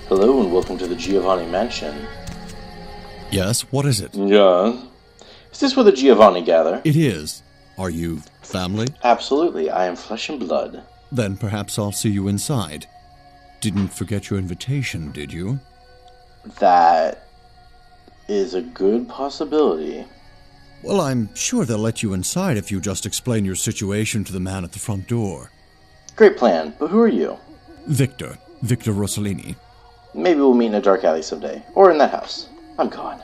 Hello and welcome to the Giovanni Mansion. Yes, what is it? Yeah. Is this where the Giovanni gather? It is. Are you family? Absolutely, I am flesh and blood. Then perhaps I'll see you inside. Didn't forget your invitation, did you? That is a good possibility. Well, I'm sure they'll let you inside if you just explain your situation to the man at the front door. Great plan, but who are you? Victor Rossellini. Maybe we'll meet in a dark alley someday, or in that house. I'm gone.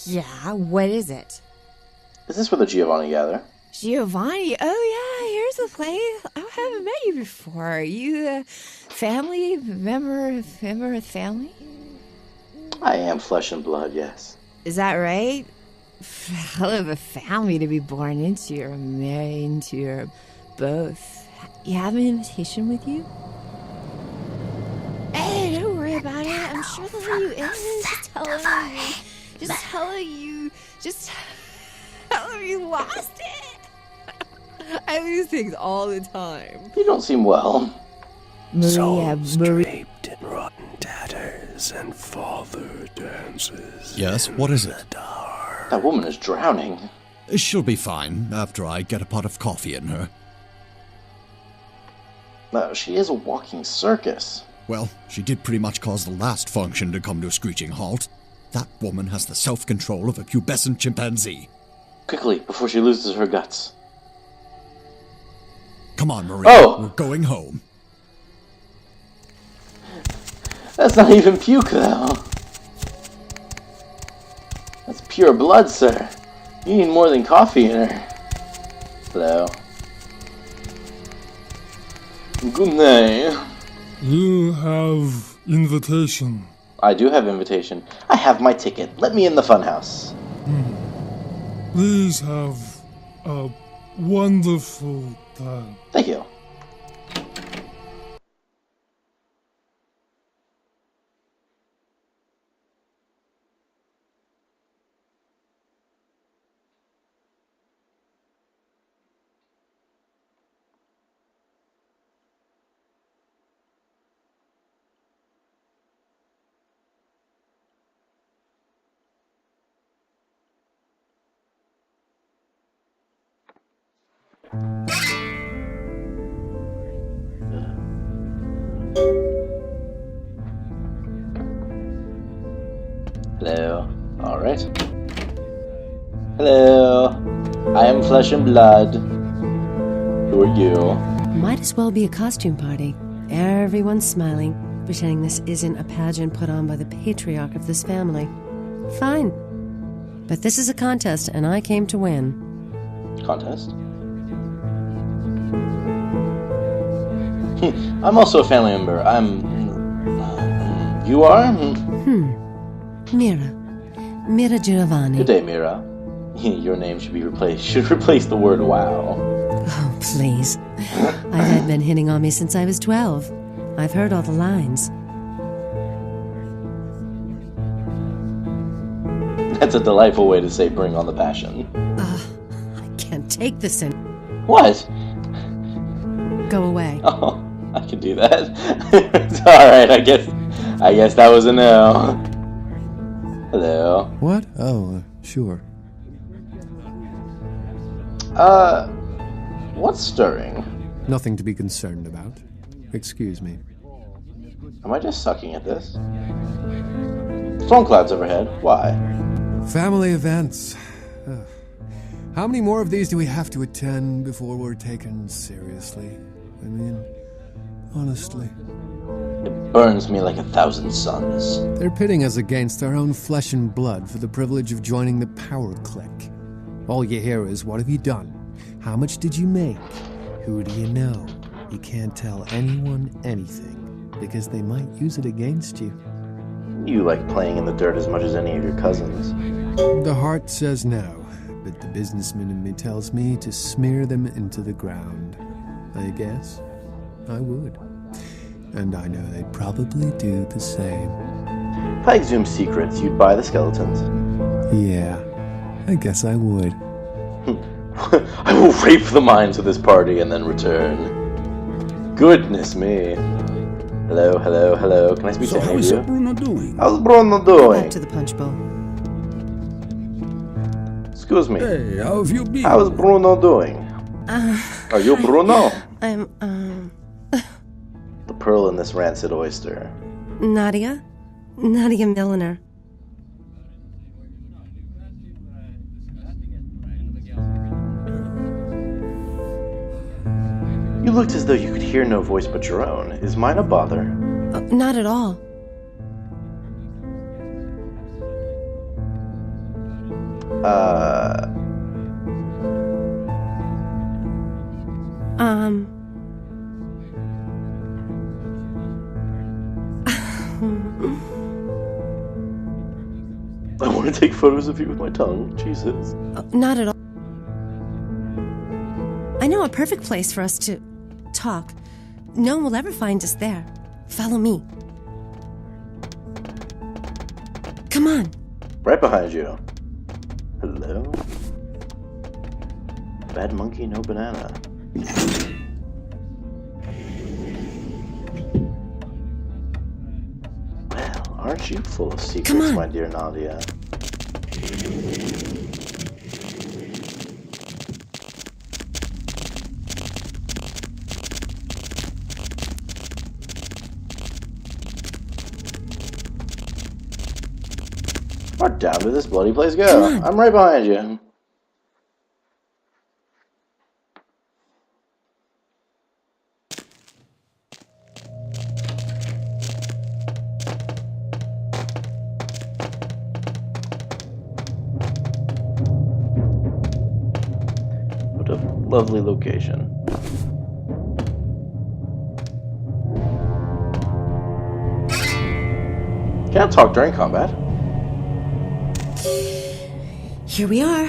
Yeah, what is it? Is this where the Giovanni gather? Giovanni? Oh yeah, here's the place. I haven't met you before. You family? Member of the family? I am flesh and blood, yes. Is that right? Hell of a family to be born into, or married into, or both. You have an invitation with you? Hey, don't worry about it. I'm sure they'll let you in. Just tell them you lost it. I lose things all the time. You don't seem well. Souls draped in rotten tatters and father dances. Yes, what is it? That woman is drowning. She'll be fine after I get a pot of coffee in her. She is a walking circus. Well, she did pretty much cause the last function to come to a screeching halt. That woman has the self-control of a pubescent chimpanzee. Quickly, before she loses her guts. Come on, Maria. Oh! We're going home. That's not even puke, though. That's pure blood, sir. You need more than coffee in her. Hello. Good night. You have invitation. I do have invitation. I have my ticket. Let me in the funhouse. Please have a wonderful time. Thank you. Hello. Alright. Hello. I am flesh and blood. Who are you? Might as well be a costume party. Everyone's smiling, pretending this isn't a pageant put on by the patriarch of this family. Fine. But this is a contest, and I came to win. Contest? I'm also a family member. You are? Mira Giovanni. Good day, Mira. Your name should replace the word wow. Oh, please. I've had men hitting on me since I was 12. I've heard all the lines. That's a delightful way to say bring on the passion. I can't take this in. What? Go away. Oh, I can do that. It's alright, I guess that was a no. Hello. What? Oh, sure. What's stirring? Nothing to be concerned about. Excuse me. Am I just sucking at this? Storm clouds overhead. Why? Family events. Ugh. How many more of these do we have to attend before we're taken seriously? I mean, honestly. It burns me like 1,000 suns. They're pitting us against our own flesh and blood for the privilege of joining the power clique. All you hear is, what have you done? How much did you make? Who do you know? You can't tell anyone anything, because they might use it against you. You like playing in the dirt as much as any of your cousins. The heart says no, but the businessman in me tells me to smear them into the ground. I guess I would. And I know they'd probably do the same. If I exhumed secrets, you'd buy the skeletons. Yeah, I guess I would. I will rape the minds of this party and then return. Goodness me. Hello, hello, hello. Can I speak So to how any is of you? Bruno doing? How's Bruno Go back doing? to the punch bowl. Excuse me. Hey, how have you been? How's Bruno doing? Are you Bruno? I'm, The pearl in this rancid oyster. Nadia? Nadia Milliner. You looked as though you could hear no voice but your own. Is mine a bother? Not at all. I want to take photos of you with my tongue. Jesus. Not at all. I know a perfect place for us to talk. No one will ever find us there. Follow me. Come on. Right behind you. Hello? Bad monkey, no banana. Well, aren't you full of secrets, my dear Nadia? What down to this bloody place go? I'm right behind you. What a lovely location. Can't talk during combat. Here we are.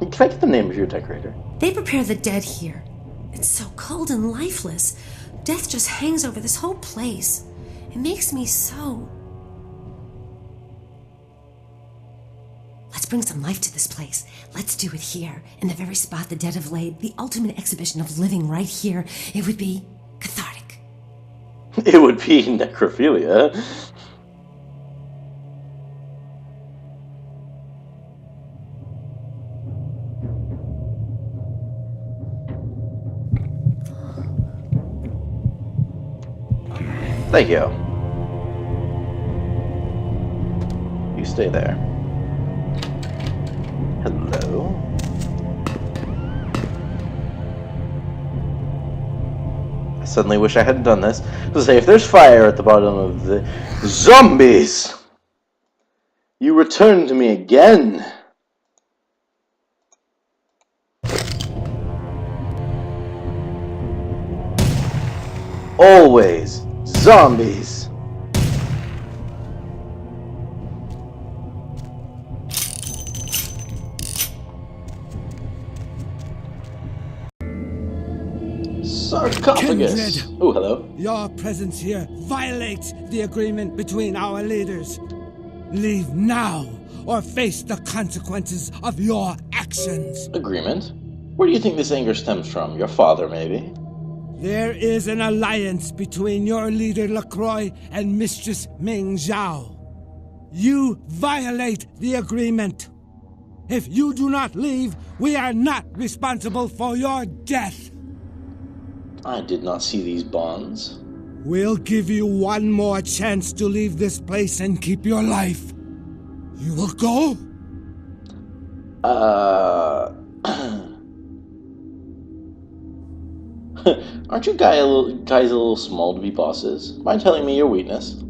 Can I get the name of your decorator? They prepare the dead here. It's so cold and lifeless. Death just hangs over this whole place. It makes me so... Let's bring some life to this place. Let's do it here, in the very spot the dead have laid. The ultimate exhibition of living right here. It would be cathartic. It would be necrophilia. Thank you. You stay there. Hello? I suddenly wish I hadn't done this. To say, if there's fire at the bottom of the zombies, you return to me again. Always zombies. Sarcophagus. Oh, hello. Your presence here violates the agreement between our leaders. Leave now or face the consequences of your actions. Agreement? Where do you think this anger stems from? Your father, maybe? There is an alliance between your leader LaCroix and Mistress Ming Zhao. You violate the agreement. If you do not leave, we are not responsible for your death. I did not see these bonds. We'll give you one more chance to leave this place and keep your life. You will go? Aren't you guys a little small to be bosses? Mind telling me your weakness?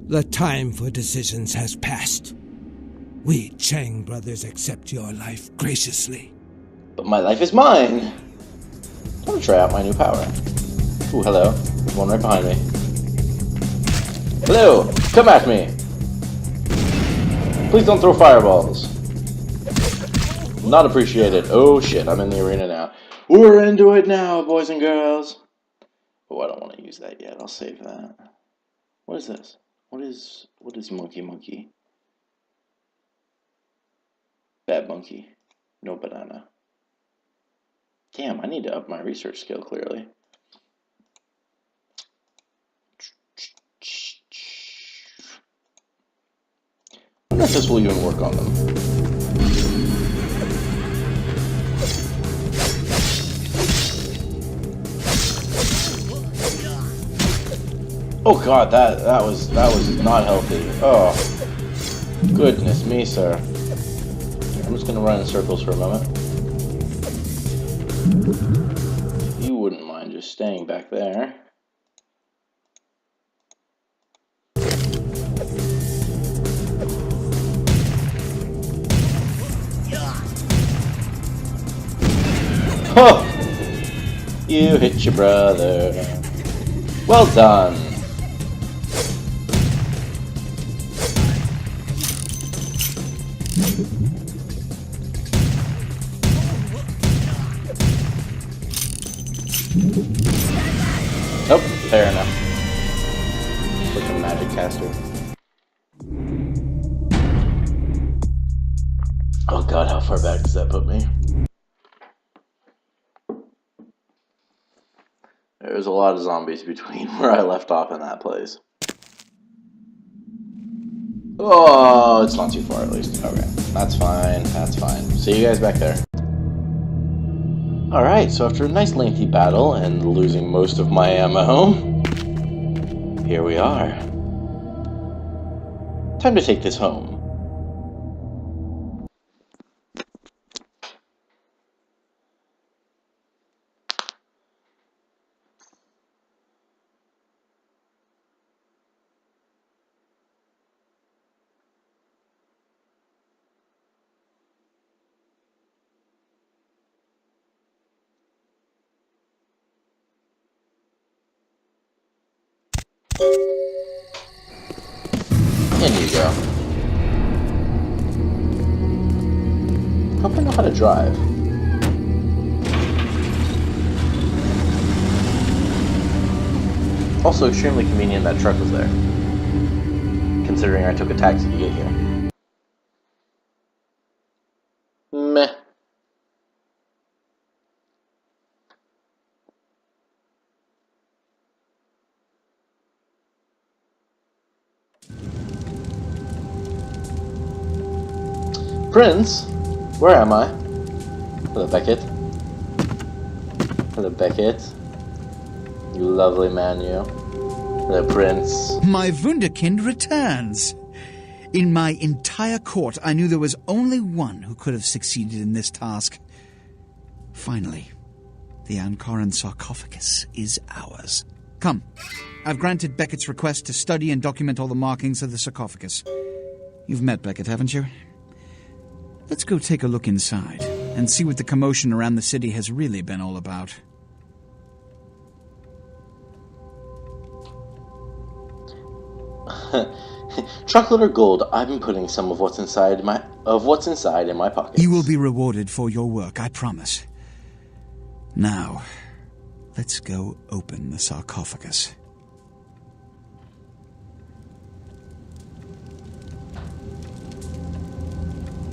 The time for decisions has passed. We Chang brothers accept your life graciously. But my life is mine! I want to try out my new power. Ooh, hello. There's one right behind me. Hello! Come at me! Please don't throw fireballs. Not appreciated. Oh shit, I'm in the arena now. We're into it now, boys and girls. Oh, I don't want to use that yet. I'll save that. What is this? What is monkey? Bad monkey. No banana. Damn, I need to up my research skill, clearly. I wonder if this will even work on them. Oh god, that was not healthy. Oh, goodness me, sir. I'm just gonna run in circles for a moment. You wouldn't mind just staying back there. Oh! You hit your brother. Well done. Oh, fair enough. Freaking magic caster. Oh god, how far back does that put me? There's a lot of zombies between where I left off in that place. Oh, it's not too far at least. Okay, that's fine, that's fine. See you guys back there. Alright, so after a nice lengthy battle and losing most of my ammo, here we are. Time to take this home. In you go. Hope I know how to drive. Also extremely convenient that truck was there, considering I took a taxi to get here. Meh. Prince? Where am I? Hello, Beckett. Hello, Beckett. You lovely man, you. Hello, Prince. My Wunderkind returns. In my entire court, I knew there was only one who could have succeeded in this task. Finally, the Ankoran sarcophagus is ours. Come, I've granted Beckett's request to study and document all the markings of the sarcophagus. You've met Beckett, haven't you? Let's go take a look inside and see what the commotion around the city has really been all about. Chocolate or gold, I've been putting some of what's inside in my pockets. You will be rewarded for your work, I promise. Now, let's go open the sarcophagus.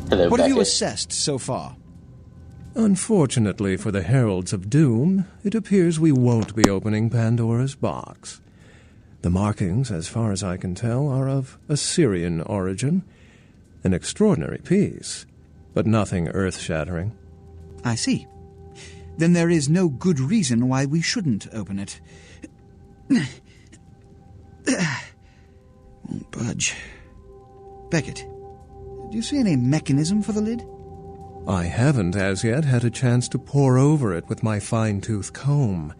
Hello, What have you Beckett. assessed so far? Unfortunately for the Heralds of Doom, it appears we won't be opening Pandora's box. The markings, as far as I can tell, are of Assyrian origin. An extraordinary piece, but nothing earth-shattering. I see. Then there is no good reason why we shouldn't open it. Won't budge. Beckett, do you see any mechanism for the lid? I haven't as yet had a chance to pore over it with my fine-tooth comb.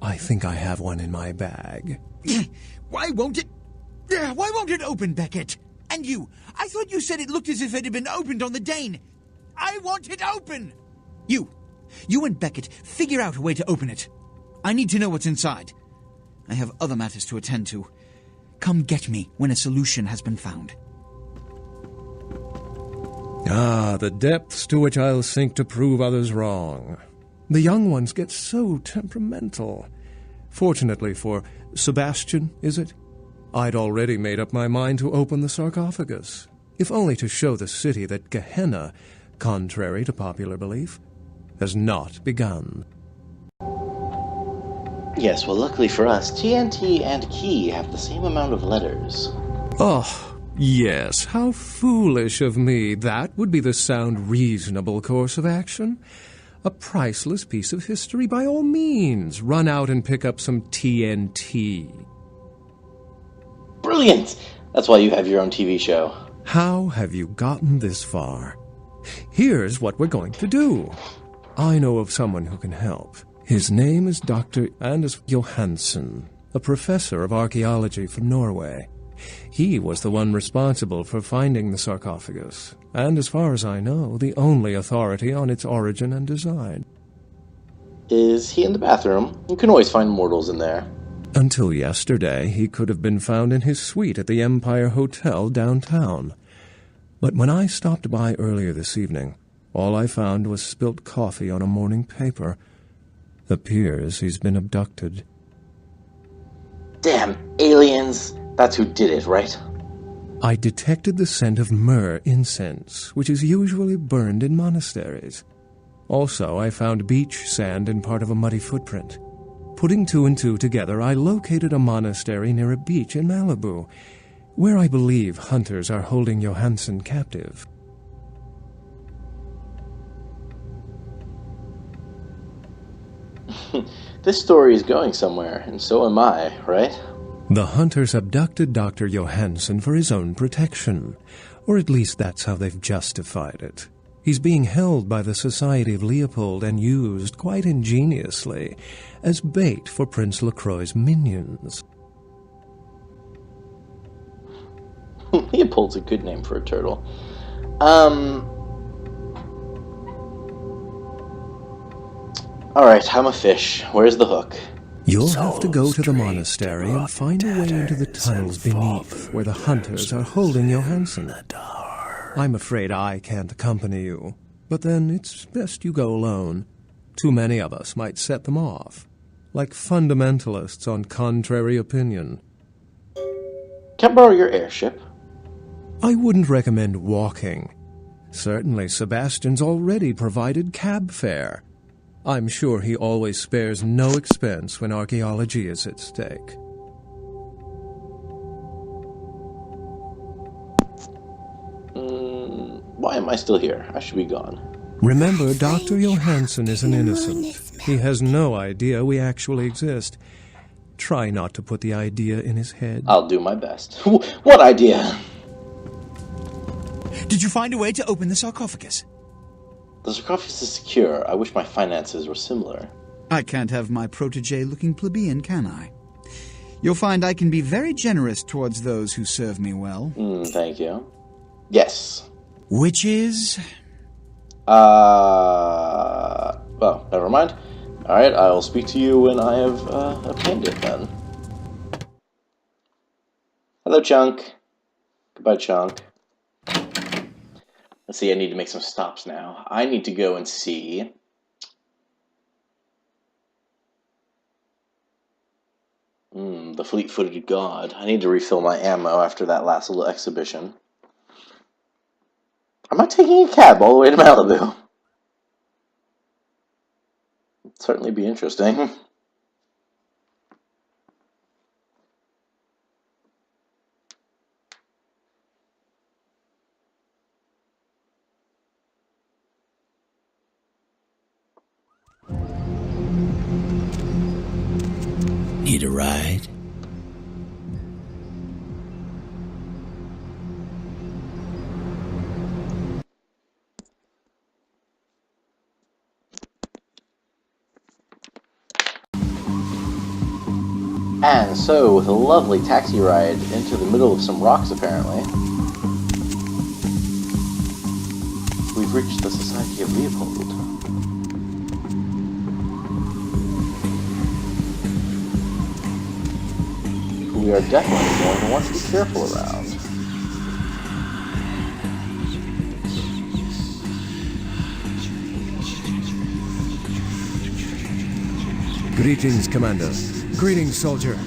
I think I have one in my bag. Why won't it open, Beckett? And you, I thought you said it looked as if it had been opened on the Dane. I want it open! You and Beckett, figure out a way to open it. I need to know what's inside. I have other matters to attend to. Come get me when a solution has been found. Ah, the depths to which I'll sink to prove others wrong. The young ones get so temperamental. Fortunately for Sebastian, is it? I'd already made up my mind to open the sarcophagus, if only to show the city that Gehenna, contrary to popular belief, has not begun. Yes, well, luckily for us, TNT and key have the same amount of letters. Oh, yes, how foolish of me. That would be the sound, reasonable course of action. A priceless piece of history, by all means. Run out and pick up some TNT. Brilliant! That's why you have your own TV show. How have you gotten this far? Here's what we're going to do. I know of someone who can help. His name is Dr. Anders Johansen, a professor of archaeology from Norway. He was the one responsible for finding the sarcophagus, and as far as I know, the only authority on its origin and design. Is he in the bathroom? You can always find mortals in there. Until yesterday, he could have been found in his suite at the Empire Hotel downtown. But when I stopped by earlier this evening, all I found was spilt coffee on a morning paper. Appears he's been abducted. Damn aliens! That's who did it, right? I detected the scent of myrrh incense, which is usually burned in monasteries. Also, I found beach sand in part of a muddy footprint. Putting two and two together, I located a monastery near a beach in Malibu, where I believe hunters are holding Johansen captive. This story is going somewhere, and so am I, right? The hunters abducted Dr. Johansen for his own protection, or at least that's how they've justified it. He's being held by the Society of Leopold and used, quite ingeniously, as bait for Prince LaCroix's minions. Leopold's a good name for a turtle. Alright, I'm a fish. Where's the hook? You'll have to go to the monastery and find a way into the tunnels beneath, where the hunters are holding Johansen. I'm afraid I can't accompany you, but then it's best you go alone. Too many of us might set them off, like fundamentalists on contrary opinion. Can I borrow your airship? I wouldn't recommend walking. Certainly Sebastian's already provided cab fare. I'm sure he always spares no expense when archaeology is at stake. Why am I still here? I should be gone. Remember, Dr. Johansen is an innocent. He has no idea we actually exist. Try not to put the idea in his head. I'll do my best. What idea? Did you find a way to open the sarcophagus? The sarcophagus is secure. I wish my finances were similar. I can't have my protege looking plebeian, can I? You'll find I can be very generous towards those who serve me well. Thank you. Yes. Which is? Well, never mind. Alright, I'll speak to you when I have obtained it then. Hello, Chunk. Goodbye, Chunk. Let's see, I need to make some stops now. I need to go and see... the fleet-footed god. I need to refill my ammo after that last little exhibition. I'm not taking a cab all the way to Malibu. It'd certainly be interesting. Need a ride? And so, with a lovely taxi ride into the middle of some rocks, apparently, we've reached the Society of Leopold. We are definitely going to want to be careful around. Greetings, Commander. Greetings, soldier.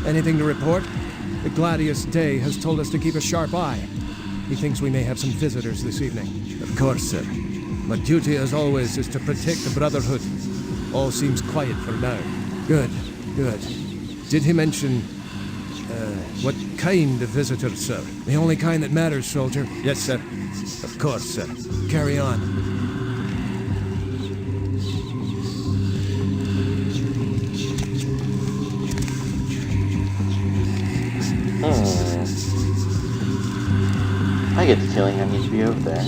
Anything to report? The Gladius Day has told us to keep a sharp eye. He thinks we may have some visitors this evening. Of course, sir. My duty, as always, is to protect the Brotherhood. All seems quiet for now. Good, good. Did he mention, what kind of visitor, sir? The only kind that matters, soldier. Yes, sir. Of course, sir. Carry on. I get the feeling I need to be over there.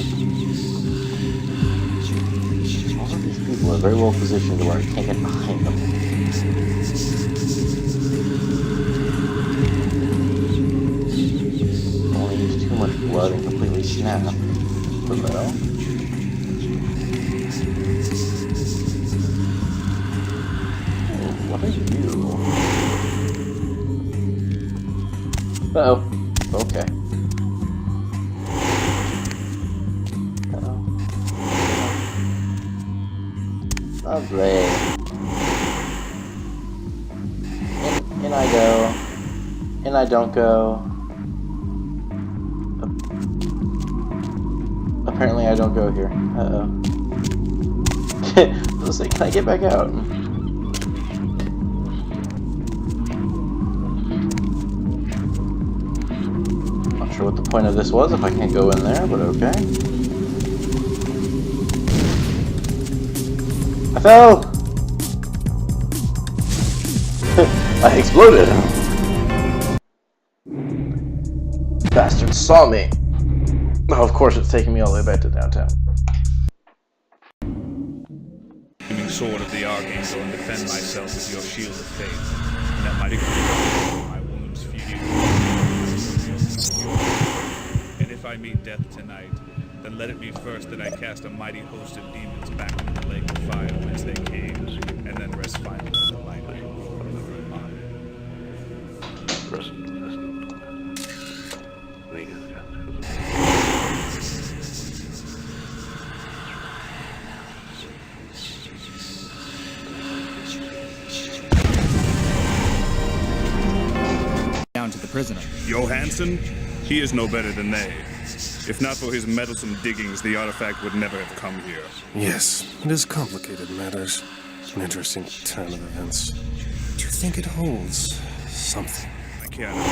All of these people are very well positioned to where I can't get behind them. Don't want to use too much blood and completely snap. Hello? Oh, what are you? Uh-oh. Okay. Lovely. In I go. In I don't go. Apparently I don't go here. Uh-oh. Let's see, can I get back out? Not sure what the point of this was if I can't go in there, but okay. I fell! I exploded! Bastards saw me! Oh, of course it's taking me all the way back to downtown. Sword of the Archangel and defend myself with your shield of faith, and that mighty creature my wounds for you. And if I meet death tonight, then let it be first that I cast a mighty host of demons back into the lake of fire whence they came, and then rest finally in the light of your glory. Down to the prisoner. Johansson? He is no better than they. If not for his meddlesome diggings, the artifact would never have come here. Yes, it is complicated matters. An interesting turn of events. Do you think it holds something? I cannot.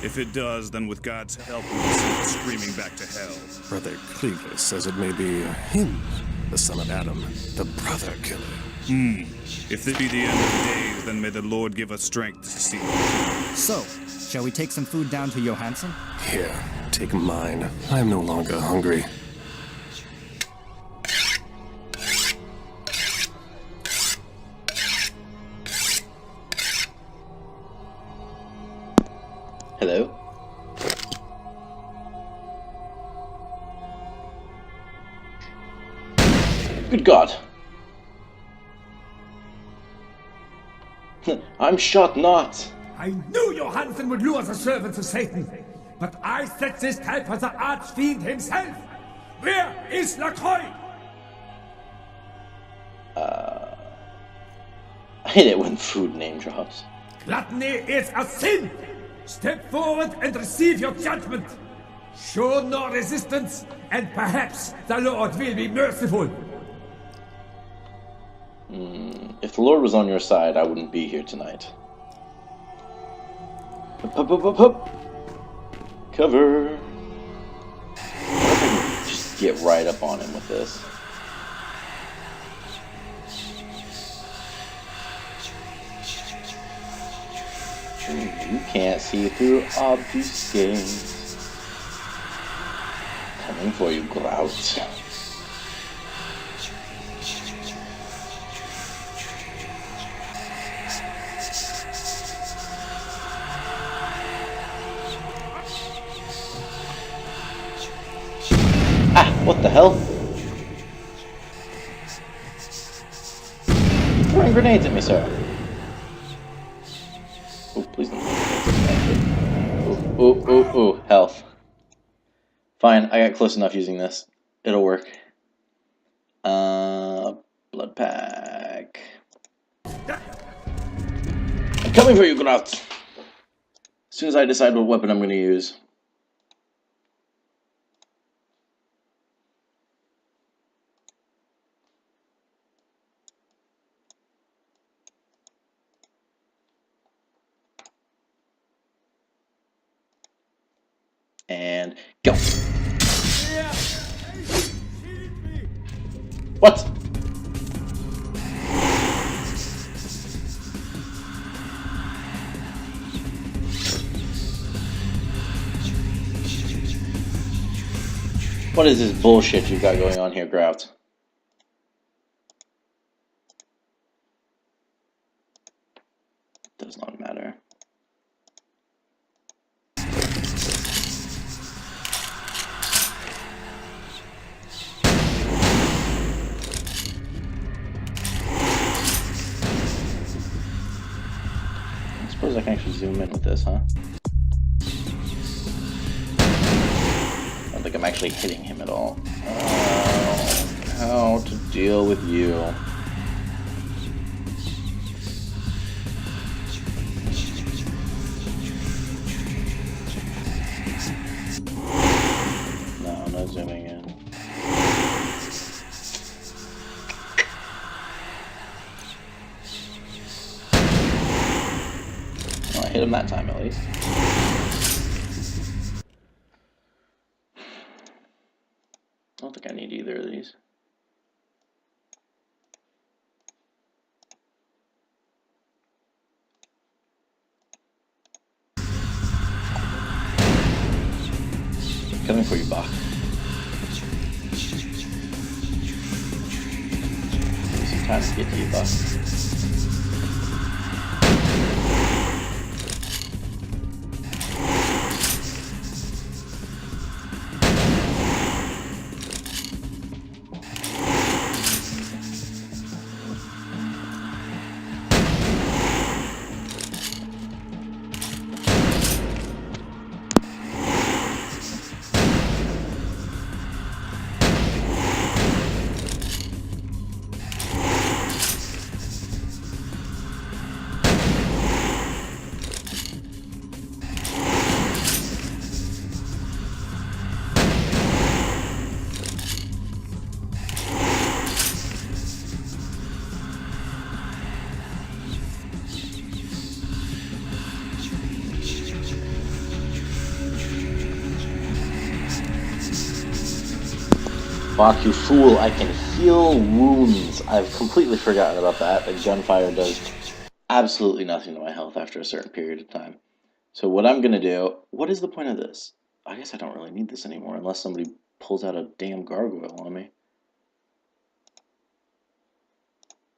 If it does, then with God's help, we will send it screaming back to hell. Brother Clevis says it may be him, the son of Adam, the brother killer. If this be the end of days, then may the Lord give us strength to see it. So, shall we take some food down to Johansson? Here, take mine. I am no longer hungry. Hello? Good God! I'm shot not! I knew Johansson would lure the servants of Satan, but I set this type for the archfiend himself! Where is LaCroix? I hate it when food name drops. Gluttony is a sin! Step forward and receive your judgment! Show no resistance, and perhaps the Lord will be merciful! If the Lord was on your side, I wouldn't be here tonight. Hup, hup, hup, hup. Cover! I wonder if I can just get right up on him with this. You can't see through obfuscate. Coming for you, Grout. Ah, what the hell? Throwing grenades at me, sir. Oh, please don't. Ooh, health. Fine, I got close enough using this. It'll work. Blood pack. I'm coming for you, Grout. As soon as I decide what weapon I'm going to use. And go. What? What is this bullshit you got going on here, Grout? Does not matter. I suppose I can actually zoom in with this, huh? I don't think I'm actually hitting him at all. How to deal with you? No, no zooming in. Well, I hit him that time at least. I don't think I need either of these. Coming for you, Bach. Some time to get to you, Bach. Bach, you fool, I can heal wounds. I've completely forgotten about that. The gunfire does absolutely nothing to my health after a certain period of time. So what I'm going to do, what is the point of this? I guess I don't really need this anymore unless somebody pulls out a damn gargoyle on me.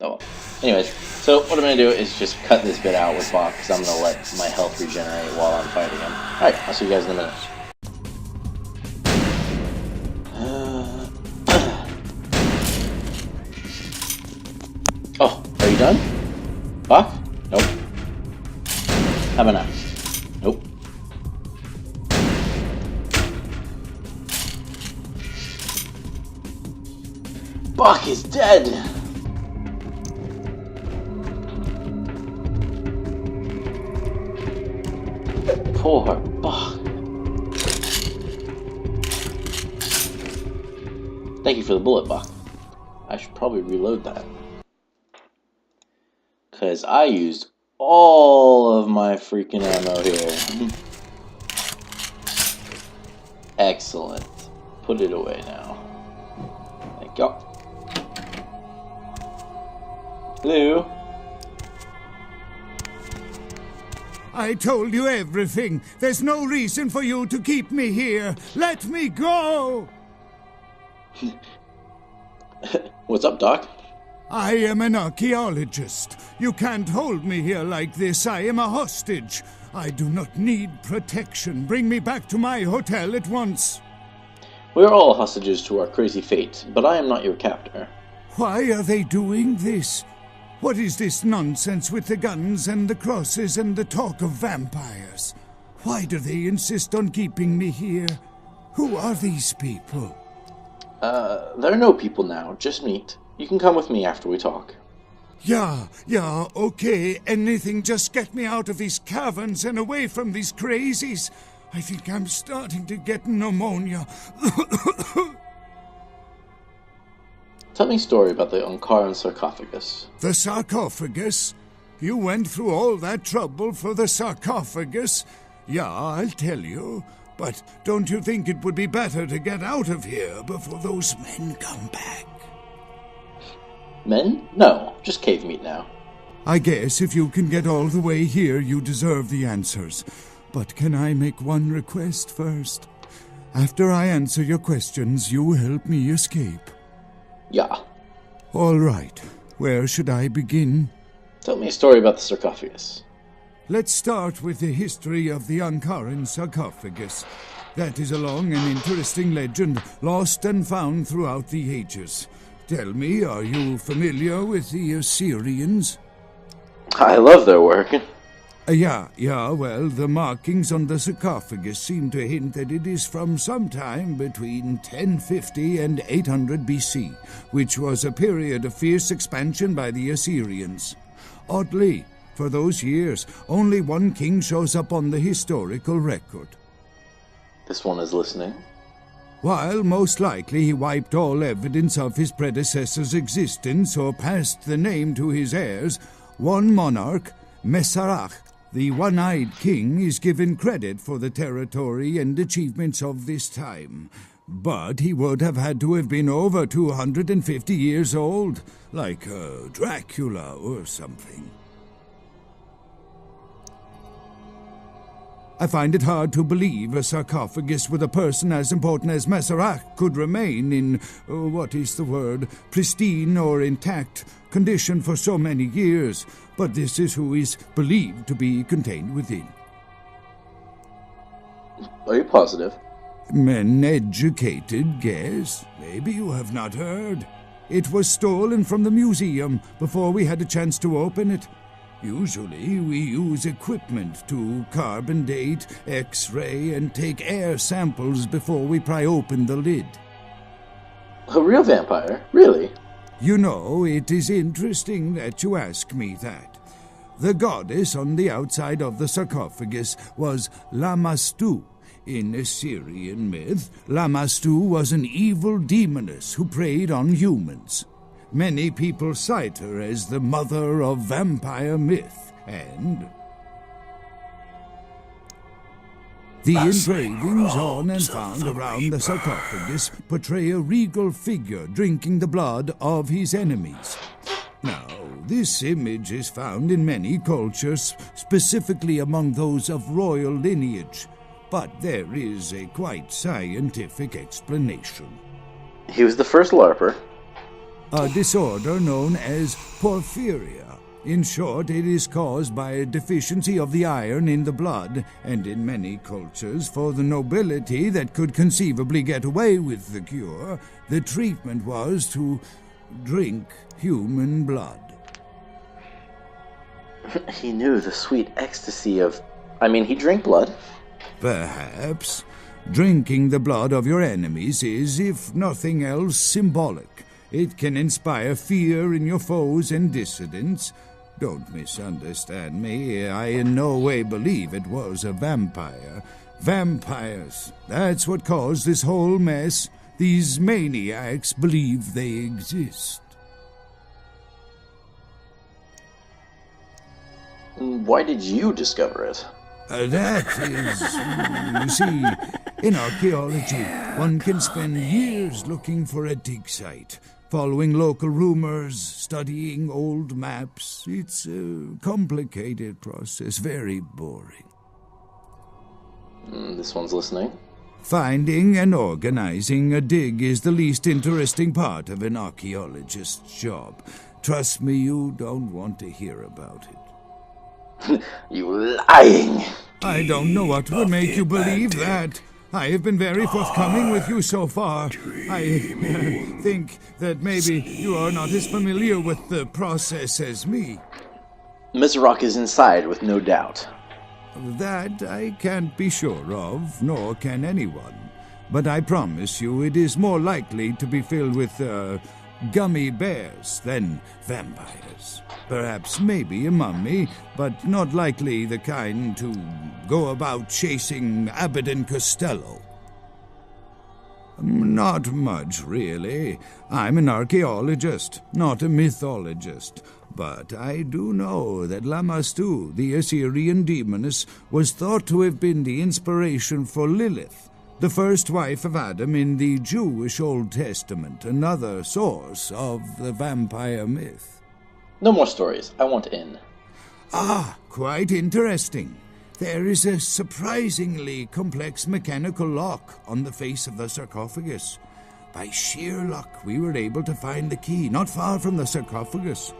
Oh well. Anyways, so what I'm going to do is just cut this bit out with Bach because I'm going to let my health regenerate while I'm fighting him. Alright, I'll see you guys in a minute. Oh, are you done? Bach? Nope. How about now? Nope. Bach is dead! Poor Bach. Thank you for the bullet, Bach. I should probably reload that. Because I used all of my freaking ammo here. Excellent. Put it away now. Thank you. Hello? I told you everything. There's no reason for you to keep me here. Let me go! What's up, Doc? I am an archaeologist. You can't hold me here like this. I am a hostage. I do not need protection. Bring me back to my hotel at once. We are all hostages to our crazy fate, but I am not your captor. Why are they doing this? What is this nonsense with the guns and the crosses and the talk of vampires? Why do they insist on keeping me here? Who are these people? There are no people now, just meat. You can come with me after we talk. Yeah, okay. Anything, just get me out of these caverns and away from these crazies. I think I'm starting to get pneumonia. Tell me a story about the Ankaran sarcophagus. The sarcophagus? You went through all that trouble for the sarcophagus? Yeah, I'll tell you. But don't you think it would be better to get out of here before those men come back? Men? No, just cave meat now. I guess if you can get all the way here, you deserve the answers. But can I make one request first? After I answer your questions, you help me escape. Yeah. All right. Where should I begin? Tell me a story about the sarcophagus. Let's start with the history of the Ankaran sarcophagus. That is a long and interesting legend, lost and found throughout the ages. Tell me, are you familiar with the Assyrians? I love their work. Yeah, well, the markings on the sarcophagus seem to hint that it is from sometime between 1050 and 800 BC, which was a period of fierce expansion by the Assyrians. Oddly, for those years, only one king shows up on the historical record. This one is listening. While most likely he wiped all evidence of his predecessor's existence or passed the name to his heirs, one monarch, Mesarach, the one-eyed king, is given credit for the territory and achievements of this time. But he would have had to have been over 250 years old, like Dracula or something. I find it hard to believe a sarcophagus with a person as important as Mesarach could remain in, pristine or intact condition for so many years, but this is who is believed to be contained within. Are you positive? An educated guess. Maybe you have not heard. It was stolen from the museum before we had a chance to open it. Usually we use equipment to carbon date, X-ray, and take air samples before we pry open the lid. A real vampire? Really? You know, it is interesting that you ask me that. The goddess on the outside of the sarcophagus was Lamashtu. In Assyrian myth, Lamashtu was an evil demoness who preyed on humans. Many people cite her as the mother of vampire myth, and the engravings on and found around the sarcophagus portray a regal figure drinking the blood of his enemies. Now, this image is found in many cultures, specifically among those of royal lineage, but there is a quite scientific explanation. He was the first LARPer. A disorder known as porphyria. In short, it is caused by a deficiency of the iron in the blood, and in many cultures, for the nobility that could conceivably get away with the cure, the treatment was to drink human blood. He knew the sweet ecstasy of... he drank blood? Perhaps. Drinking the blood of your enemies is, if nothing else, symbolic. It can inspire fear in your foes and dissidents. Don't misunderstand me. I in no way believe it was a vampire. Vampires. That's what caused this whole mess. These maniacs believe they exist. Why did you discover it? That is, you see, in archaeology, one can spend years looking for a dig site, following local rumors, studying old maps. It's a complicated process, very boring. This one's listening. Finding and organizing a dig is the least interesting part of an archaeologist's job. Trust me, you don't want to hear about it. You lying! I don't know what would make you believe that. I have been very forthcoming with you so far. I think that maybe you are not as familiar with the process as me. Mesarach is inside, with no doubt. That I can't be sure of, nor can anyone. But I promise you it is more likely to be filled with, gummy bears than vampires. Perhaps maybe a mummy, but not likely the kind to go about chasing Abbott and Costello. Not much, really. I'm an archaeologist, not a mythologist. But I do know that Lamashtu, the Assyrian demoness, was thought to have been the inspiration for Lilith, the first wife of Adam in the Jewish Old Testament, another source of the vampire myth. No more stories. I want in. Ah, quite interesting. There is a surprisingly complex mechanical lock on the face of the sarcophagus. By sheer luck, we were able to find the key not far from the sarcophagus.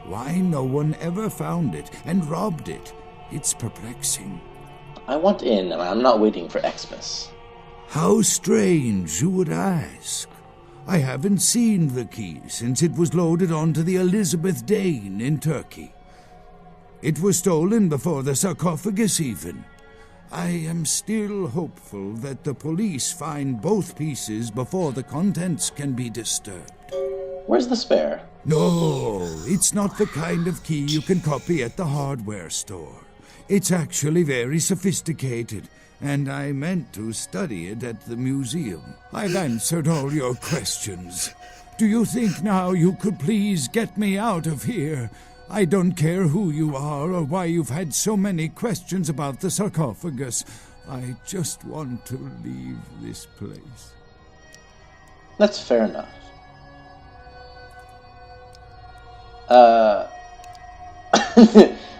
Why no one ever found it and robbed it? It's perplexing. I want in, and I'm not waiting for Xmas. How strange, you would ask. I haven't seen the key since it was loaded onto the Elizabeth Dane in Turkey. It was stolen before the sarcophagus even. I am still hopeful that the police find both pieces before the contents can be disturbed. Where's the spare? No, it's not the kind of key you can copy at the hardware store. It's actually very sophisticated, and I meant to study it at the museum. I've answered all your questions. Do you think now you could please get me out of here? I don't care who you are or why you've had so many questions about the sarcophagus. I just want to leave this place. That's fair enough.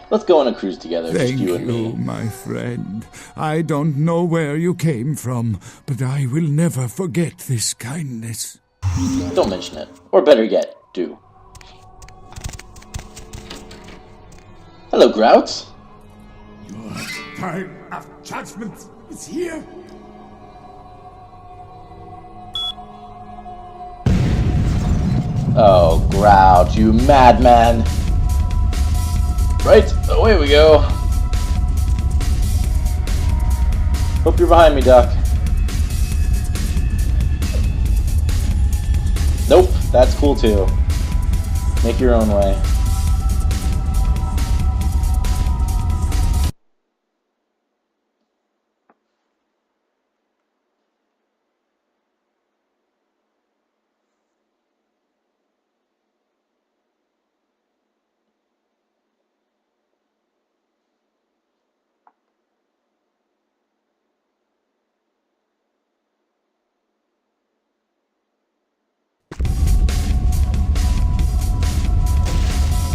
Let's go on a cruise together, Thank just you and me. my friend. I don't know where you came from, but I will never forget this kindness. Don't mention it. Or better yet, do. Hello, Grouts. Your time of judgment is here. Oh, Grout, you madman. Right, away we go. Hope you're behind me, Duck. Nope, that's cool too. Make your own way.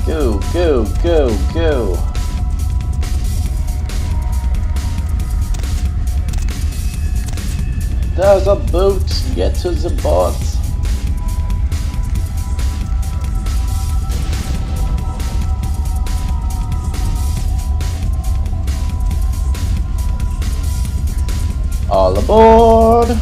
Go, go, go, go. There's a boat. Get to the boat. All aboard.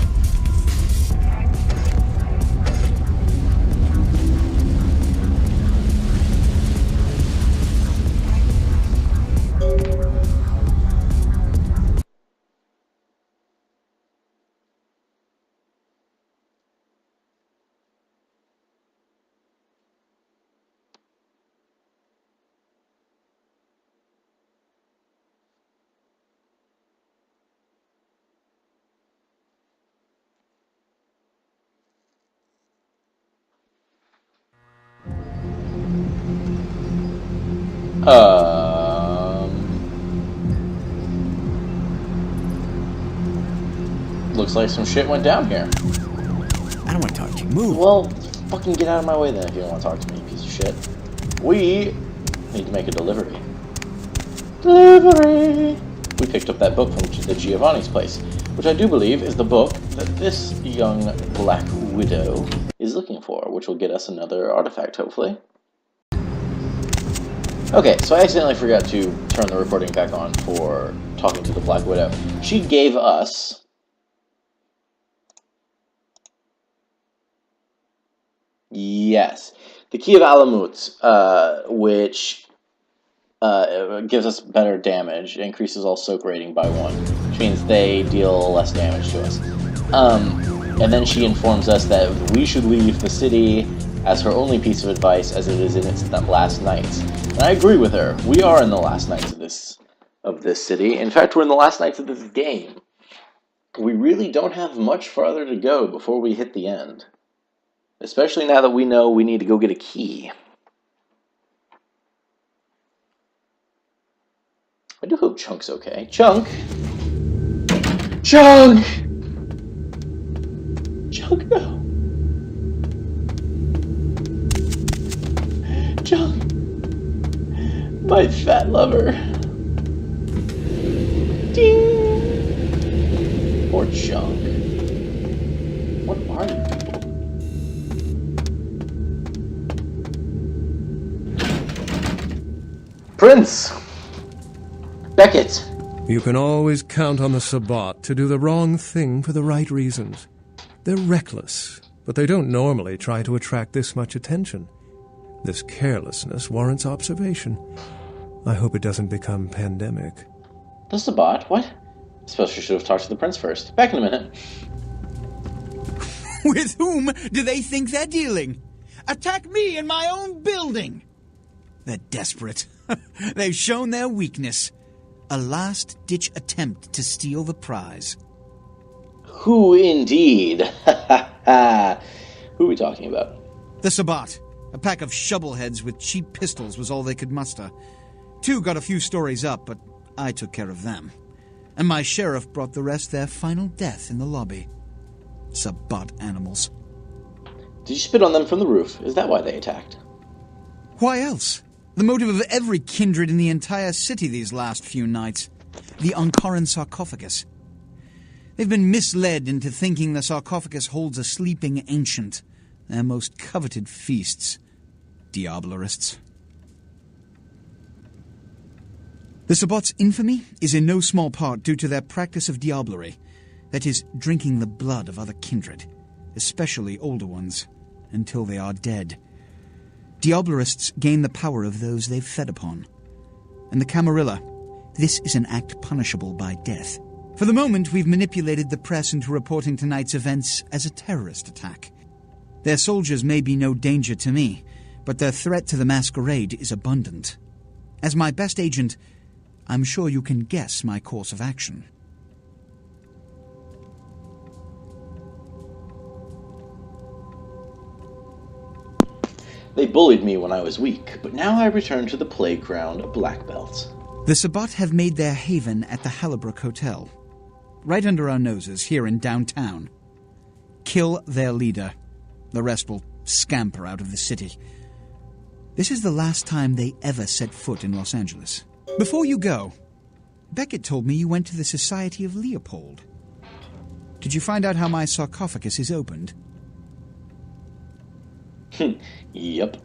Looks like some shit went down here. I don't want to talk to you. Move. Well, fucking get out of my way then if you don't want to talk to me, you piece of shit. We need to make a delivery. Delivery! We picked up that book from the Giovanni's place, which I do believe is the book that this young Black Widow is looking for, which will get us another artifact, hopefully. Okay, so I accidentally forgot to turn the recording back on for talking to the Black Widow. She gave us... Yes, the Key of Alamut, which gives us better damage, increases all soak rating by 1, which means they deal less damage to us. And then she informs us that we should leave the city as her only piece of advice, as it is in its last nights. And I agree with her. We are in the last nights of this city. In fact, we're in the last nights of this game. we really don't have much farther to go before we hit the end. Especially now that we know we need to go get a key. I do hope Chunk's okay. Chunk! Chunk! Chunk, no! Chunk! My fat lover! Ding! Poor Chunk. What are you people? Prince! Beckett! You can always count on the Sabbat to do the wrong thing for the right reasons. They're reckless, but they don't normally try to attract this much attention. This carelessness warrants observation. I hope it doesn't become pandemic. The Sabbat? What? I suppose you should have talked to the prince first. Back in a minute. With whom do they think they're dealing? Attack me in my own building! They're desperate. They've shown their weakness. A last-ditch attempt to steal the prize. Who indeed? Who are we talking about? The Sabbat. A pack of shovelheads with cheap pistols was all they could muster. 2 got a few stories up, but I took care of them. And my sheriff brought the rest their final death in the lobby. Sabbat animals. Did you spit on them from the roof? Is that why they attacked? Why else? The motive of every kindred in the entire city these last few nights. The Ankaran sarcophagus. They've been misled into thinking the sarcophagus holds a sleeping ancient. Their most coveted feasts. Diablerists. The Sabbat's infamy is in no small part due to their practice of diablerie. That is, drinking the blood of other kindred, especially older ones, until they are dead. Diablerists gain the power of those they've fed upon. And the Camarilla, this is an act punishable by death. For the moment, we've manipulated the press into reporting tonight's events as a terrorist attack. Their soldiers may be no danger to me, but their threat to the masquerade is abundant. As my best agent, I'm sure you can guess my course of action. They bullied me when I was weak, but now I return to the playground black belt. The Sabbat have made their haven at the Hallibrook Hotel, right under our noses here in downtown. Kill their leader. The rest will scamper out of the city. This is the last time they ever set foot in Los Angeles. Before you go, Beckett told me you went to the Society of Leopold. Did you find out how my sarcophagus is opened? Yep.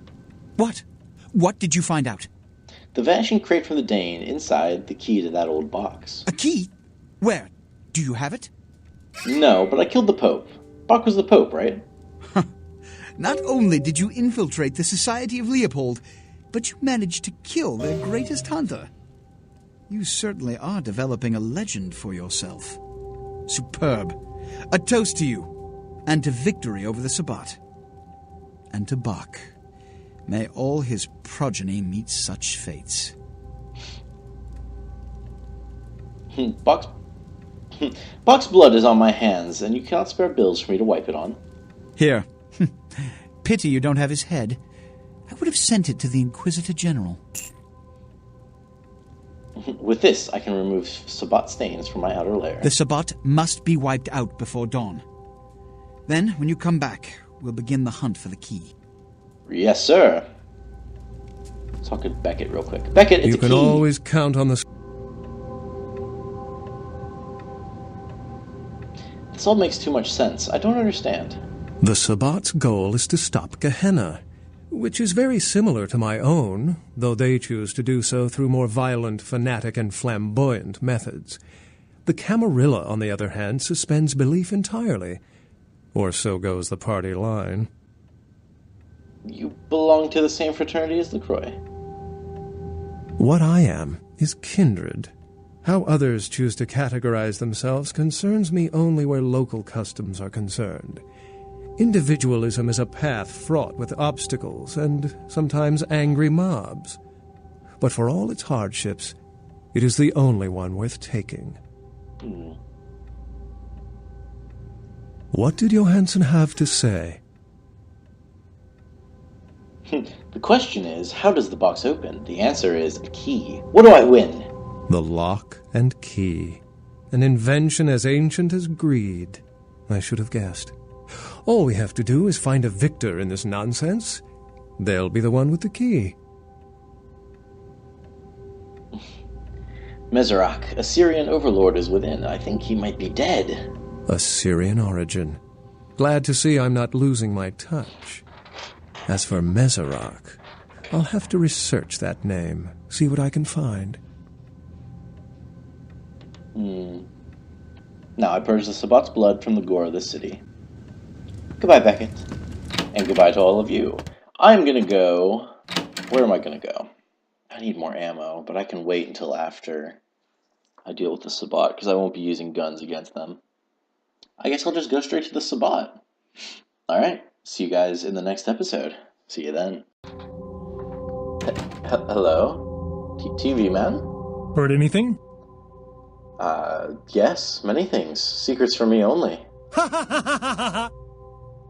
What? What did you find out? The vanishing crate from the Dane, inside the key to that old box. A key? Where? Do you have it? No, but I killed the Pope. Bach was the Pope, right? Not only did you infiltrate the Society of Leopold, but you managed to kill their greatest hunter. You certainly are developing a legend for yourself. Superb. A toast to you, and to victory over the Sabbat. And to Bach. May all his progeny meet such fates. Bach's blood is on my hands, and you cannot spare bills for me to wipe it on. Here. Pity you don't have his head. I would have sent it to the Inquisitor General. With this, I can remove Sabbat stains from my outer lair. The Sabbat must be wiped out before dawn. Then, when you come back, we'll begin the hunt for the key. Yes, sir. Let's talk to Beckett real quick. Beckett, it's You a can key. always count on the... This all makes too much sense. I don't understand. The Sabbat's goal is to stop Gehenna, which is very similar to my own, though they choose to do so through more violent, fanatic, and flamboyant methods. The Camarilla, on the other hand, suspends belief entirely. Or so goes the party line. You belong to the same fraternity as LaCroix. What I am is kindred. How others choose to categorize themselves concerns me only where local customs are concerned. Individualism is a path fraught with obstacles and sometimes angry mobs. But for all its hardships, it is the only one worth taking. What did Johansson have to say? The question is, how does the box open? The answer is a key. What do I win? The lock and key. An invention as ancient as greed. I should have guessed. All we have to do is find a victor in this nonsense. They'll be the one with the key. Mezarak, a Syrian overlord, is within. I think he might be dead. Assyrian origin. Glad to see I'm not losing my touch. As for Mezarak, I'll have to research that name, see what I can find. Now I purge the Sabbat's blood from the gore of the city. Goodbye, Beckett. And goodbye to all of you. I'm gonna go... Where am I gonna go? I need more ammo, but I can wait until after I deal with the Sabbat, because I won't be using guns against them. I guess I'll just go straight to the Sabbat. Alright, see you guys in the next episode. See you then. Hello? TV man? Heard anything? Yes, many things. Secrets for me only.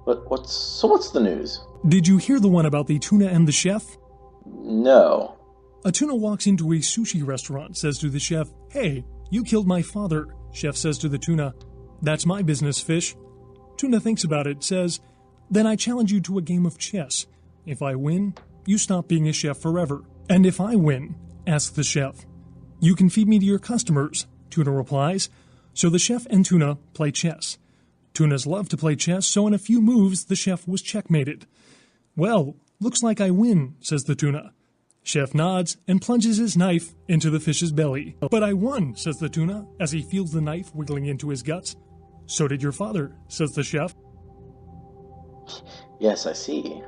What's the news? Did you hear the one about the tuna and the chef? No. A tuna walks into a sushi restaurant, says to the chef, "Hey, you killed my father." Chef says to the tuna, "That's my business, fish." Tuna thinks about it, says, "Then I challenge you to a game of chess. If I win, you stop being a chef forever. And if I win," asks the chef, "you can feed me to your customers." Tuna replies. So the chef and tuna play chess. Tunas love to play chess, so in a few moves, the chef was checkmated. "Well, looks like I win," says the tuna. Chef nods and plunges his knife into the fish's belly. "But I won," says the tuna, as he feels the knife wiggling into his guts. "So did your father," says the chef. Yes, I see.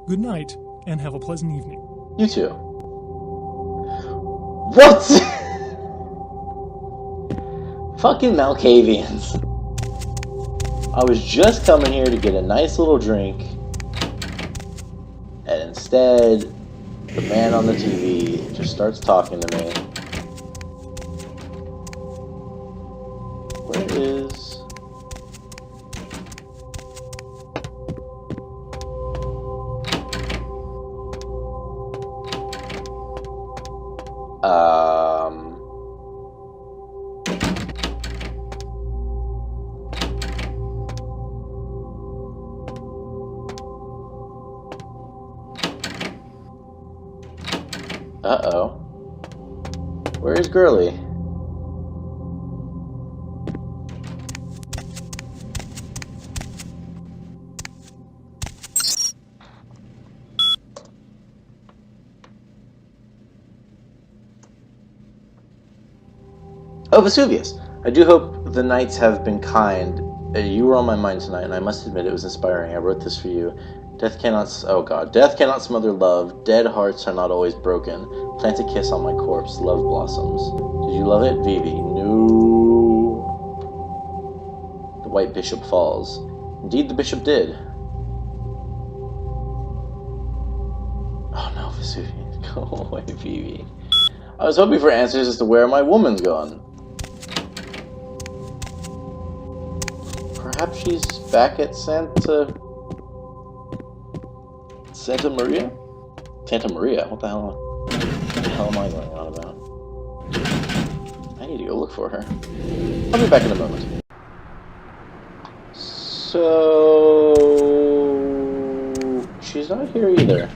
Good night, and have a pleasant evening. You too. What? Fucking Malkavians. I was just coming here to get a nice little drink, and instead, the man on the TV just starts talking to me. Where is... Uh-oh. Where is Girly? Oh, Vesuvius! I do hope the nights have been kind. You were on my mind tonight, and I must admit it was inspiring. I wrote this for you. Death cannot smother love. Dead hearts are not always broken. Plant a kiss on my corpse. Love blossoms. Did you love it, Vivi? No. The White Bishop falls. Indeed, the bishop did. Oh no, Vesuvius. Go away, Vivi. I was hoping for answers as to where my woman's gone. Perhaps she's back at Santa Maria? Santa Maria? What the hell am I going on about? I need to go look for her. I'll be back in a moment. So... she's not here either.